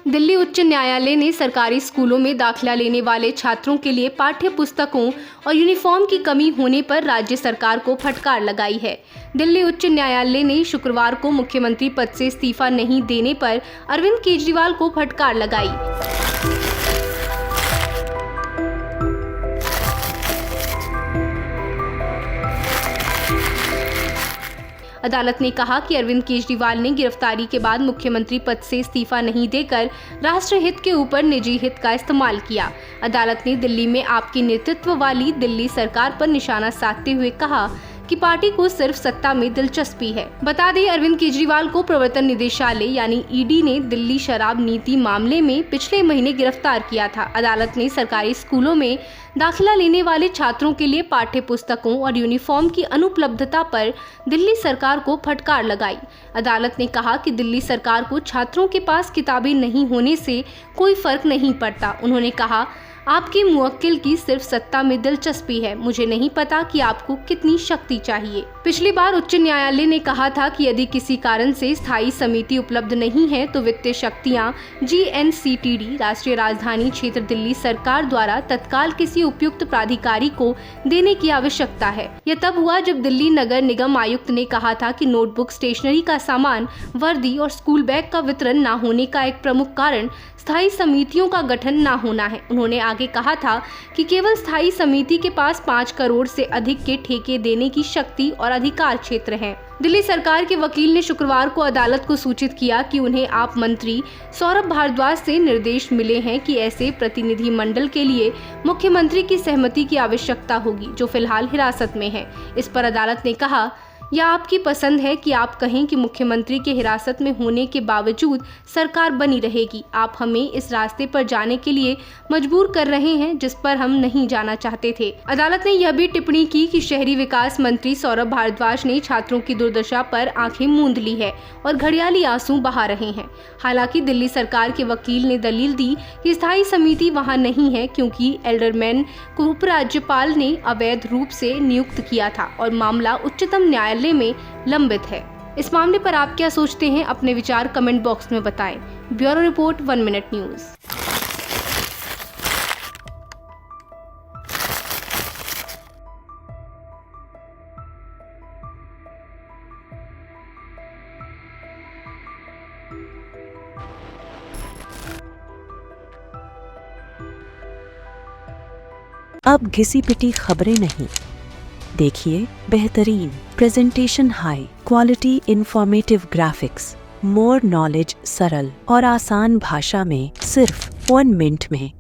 दिल्ली उच्च न्यायालय ने सरकारी स्कूलों में दाखिला लेने वाले छात्रों के लिए पाठ्य पुस्तकों और यूनिफॉर्म की कमी होने पर राज्य सरकार को फटकार लगाई है। दिल्ली उच्च न्यायालय ने शुक्रवार को मुख्यमंत्री पद से इस्तीफा नहीं देने पर अरविंद केजरीवाल को फटकार लगाई। अदालत ने कहा कि अरविंद केजरीवाल ने गिरफ्तारी के बाद मुख्यमंत्री पद से इस्तीफा नहीं देकर राष्ट्रहित के ऊपर निजी हित का इस्तेमाल किया। अदालत ने दिल्ली में आपके नेतृत्व वाली दिल्ली सरकार पर निशाना साधते हुए कहा कि पार्टी को सिर्फ सत्ता में दिलचस्पी है। बता दें, अरविंद केजरीवाल को प्रवर्तन निदेशालय यानी ईडी ने दिल्ली शराब नीति मामले में पिछले महीने गिरफ्तार किया था। अदालत ने सरकारी स्कूलों में दाखिला लेने वाले छात्रों के लिए पाठ्य पुस्तकों और यूनिफॉर्म की अनुपलब्धता पर दिल्ली सरकार को फटकार लगाई। अदालत ने कहा कि दिल्ली सरकार को छात्रों के पास किताबें नहीं होने से कोई फर्क नहीं पड़ता। उन्होंने कहा, आपके मुवक्किल की सिर्फ सत्ता में दिलचस्पी है, मुझे नहीं पता कि आपको कितनी शक्ति चाहिए। पिछली बार उच्च न्यायालय ने कहा था कि यदि किसी कारण से स्थायी समिति उपलब्ध नहीं है तो वित्तीय शक्तियां GNCTD राष्ट्रीय राजधानी क्षेत्र दिल्ली सरकार द्वारा तत्काल किसी उपयुक्त प्राधिकारी को देने की आवश्यकता है। यह तब हुआ जब दिल्ली नगर निगम आयुक्त ने कहा था कि नोटबुक, स्टेशनरी का सामान, वर्दी और स्कूल बैग का वितरण न होने का एक प्रमुख कारण स्थायी समितियों का गठन न होना है। उन्होंने आगे कहा था कि केवल स्थायी समिति के पास 5 करोड़ से अधिक के ठेके देने की शक्ति और अधिकार क्षेत्र है। दिल्ली सरकार के वकील ने शुक्रवार को अदालत को सूचित किया कि उन्हें आप मंत्री सौरभ भारद्वाज से निर्देश मिले हैं कि ऐसे प्रतिनिधि मंडल के लिए मुख्यमंत्री की सहमति की आवश्यकता होगी, जो फिलहाल हिरासत में है। इस पर अदालत ने कहा, यह आपकी पसंद है कि आप कहें कि मुख्यमंत्री के हिरासत में होने के बावजूद सरकार बनी रहेगी। आप हमें इस रास्ते पर जाने के लिए मजबूर कर रहे हैं जिस पर हम नहीं जाना चाहते थे। अदालत ने यह भी टिप्पणी की कि शहरी विकास मंत्री सौरभ भारद्वाज ने छात्रों की दुर्दशा पर आंखें मूंद ली है और घड़ियाली आंसू बहा रहे हैं। हालांकि दिल्ली सरकार के वकील ने दलील दी कि स्थायी समिति वहां नहीं है क्योंकि एल्डरमैन को उपराज्यपाल ने अवैध रूप से नियुक्त किया था और मामला उच्चतम न्यायालय में लंबित है। इस मामले पर आप क्या सोचते हैं? अपने विचार कमेंट बॉक्स में बताएं। Bureau report 1 minute news. अब घिसी पिटी खबरें नहीं, देखिए बेहतरीन presentation, high quality informative graphics, more knowledge, सरल और आसान भाषा में सिर्फ 1 मिनट में।